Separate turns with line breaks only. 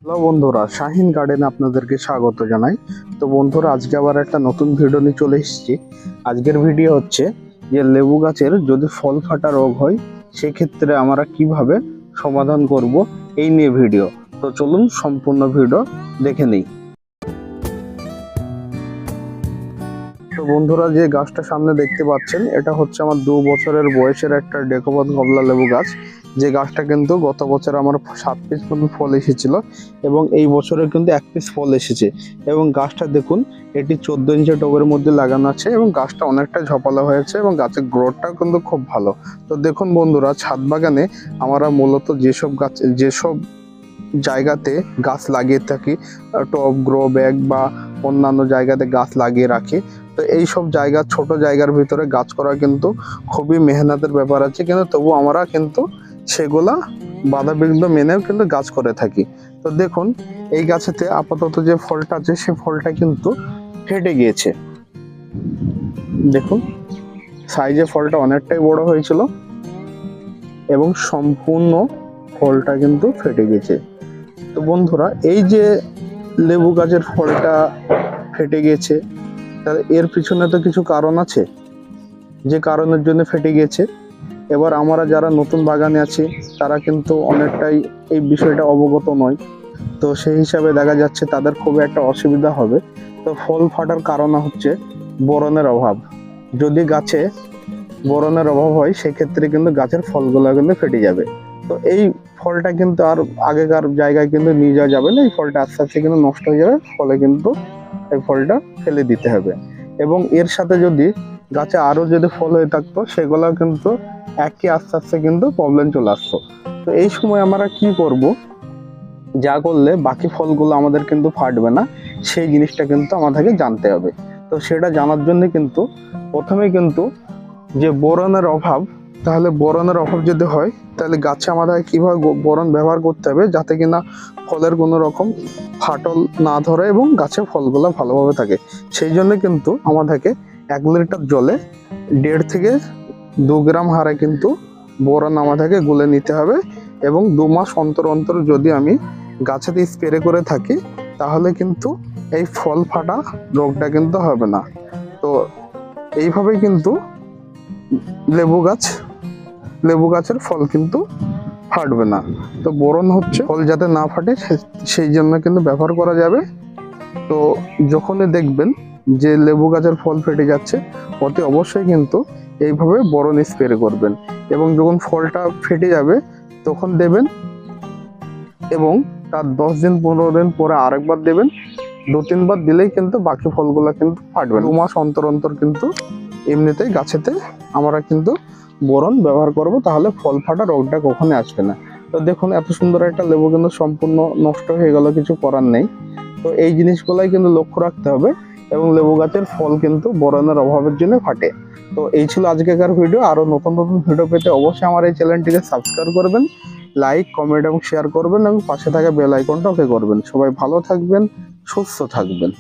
Hello বন্ধুরা, শাহিন গার্ডেনে আপনাদেরকে স্বাগত জানাই। তো বন্ধুরা, আজকে আবার একটা নতুন ভিডিও নিয়ে চলে এসেছি। আজকের ভিডিও হচ্ছে যে লেবু গাছের যদি ফল ফাটা রোগ হয় সেক্ষেত্রে আমরা কিভাবে সমাধান করব এই নিয়ে ভিডিও। তো চলুন সম্পূর্ণ ভিডিও দেখে নিই। তো বন্ধুরা, যে গাছটা সামনে দেখতে পাচ্ছেন এটা হচ্ছে আমার 2 বছরের বয়সের একটা ডেকোবন কমলা লেবু গাছ। যে গাছটা কিন্তু গত বছর আমার 7 পিস মতো ফল এসেছিল এবং এই বছরে কিন্তু 1 পিস ফল এসেছে। এবং গাছটা দেখুন, এটি 14 ইঞ্চি টবের মধ্যে লাগানো আছে এবং গাছটা অনেকটা ঝপালো হয়েছে এবং গাছের গ্রোথটাও কিন্তু খুব ভালো। তো দেখুন বন্ধুরা, ছাদ বাগানে আমরা মূলত যেসব জায়গাতে গাছ লাগিয়ে থাকি, টব, গ্রো ব্যাগ বা অন্যান্য জায়গাতে গাছ লাগিয়ে রাখি, তো এই সব জায়গা, ছোট জায়গার ভিতরে গাছ করা কিন্তু খুবই মেহনতের ব্যাপার আছে, কিন্তু তবু আমরা কিন্তু সেগুলা বাধা বিঘ্ন মেনেও কিন্তু গাছ করে থাকি। তো দেখুন, এই গাছেতে আপাতত যে ফলটা আছে সে ফলটা কিন্তু ফেটে গিয়েছে। দেখুন, সাইজে ফলটা অনেকটাই বড় হয়েছিল এবং সম্পূর্ণ ফলটা কিন্তু ফেটে গেছে। তো বন্ধুরা, এই যে লেবু গাছের ফলটা ফেটে গেছে, তাহলে এর পিছনে তো কিছু কারণ আছে, যে কারণের জন্য ফেটে গেছে। এবার আমরা যারা নতুন বাগানে আছি তারা কিন্তু অনেকটাই এই বিষয়টা অবগত নয়। তো সেই হিসাবে দেখা যাচ্ছে তাদের খুব একটা অসুবিধা হবে। তো ফল ফাটার কারণ হচ্ছে বোরনের অভাব। যদি গাছে বোরনের অভাব হয় সেক্ষেত্রে কিন্তু গাছের ফলগুলো কিন্তু ফেটে যাবে। তো এই ফলটা কিন্তু আর আগেকার জায়গায় কিন্তু নিয়ে যাওয়া যাবে না। এই ফলটা আস্তে আস্তে কিন্তু নষ্ট হয়ে যাবে, ফলে কিন্তু এই ফলটা ফেলে দিতে হবে। এবং এর সাথে যদি গাছে আরো যদি ফল হয়ে থাকতো সেগুলো কিন্তু একই আস্তে আস্তে কিন্তু প্রবলেম চলে আসতো। তো এই সময় আমরা কি করব, যা করলে বাকি ফলগুলো আমাদের কিন্তু ফাটবে না, সেই জিনিসটা কিন্তু আমাদেরকে জানতে হবে। তো সেটা জানার জন্য কিন্তু প্রথমে কিন্তু যে বোরনের অভাব, তাহলে বোরনের অভাব যদি হয় তাহলে গাছে আমাদের কিভাবে বোরন ব্যবহার করতে হবে যাতে কিনা ফলের কোনো রকম ফাটল না ধরে এবং গাছে ফলগুলো ভালোভাবে থাকে। সেই জন্য কিন্তু আমাদেরকে 1 লিটার জলে 1.5 থেকে 2 গ্রাম হারে কিন্তু বোরন আমাদেরকে গুলে নিতে হবে। এবং 2 মাস অন্তর অন্তর যদি আমি গাছেতে স্প্রে করে থাকি তাহলে কিন্তু এই ফল ফাটা রোগটা কিন্তু হবে না। তো এইভাবে কিন্তু লেবু গাছের ফল কিন্তু ফাটবে না। তো বোরন হচ্ছে ফল যাতে না ফাটে সেই জন্য কিন্তু ব্যবহার করা যাবে। তো যখনই দেখবেন যে লেবু গাছের ফল ফেটে যাচ্ছে, অতি অবশ্যই কিন্তু এইভাবে বোরন স্প্রে করবেন। এবং যখন ফলটা ফেটে যাবে তখন দেবেন এবং তার 10 দিন 15 দিন পরে আরেকবার দেবেন। 2-3 বার দিলেই কিন্তু বাকি ফলগুলো কিন্তু ফাটবে। 2 মাস অন্তর অন্তর কিন্তু এমনিতেই গাছেতে আমরা কিন্তু বোরন ব্যবহার করব, তাহলে ফল ফাটা রোগটা কখনো আসবে না। তো দেখুন, এত সুন্দর একটা লেবু কিন্তু সম্পূর্ণ নষ্ট হয়ে গেল, কিছু করার নেই। তো এই জিনিসগুলাই কিন্তু লক্ষ্য রাখতে হবে। এবং লেবু গাছের ফল কিন্তু বোরনের অভাবের জন্য ফাটে। তো এই ছিল আজকেকার ভিডিও। আরো নতুন নতুন ভিডিও পেতে অবশ্যই আমার এই চ্যানেলটিকে সাবস্ক্রাইব করবেন, লাইক, কমেন্ট এবং শেয়ার করবেন এবং পাশে থাকা বেল আইকনটা ওকে করবেন। সবাই ভালো থাকবেন, সুস্থ থাকবেন।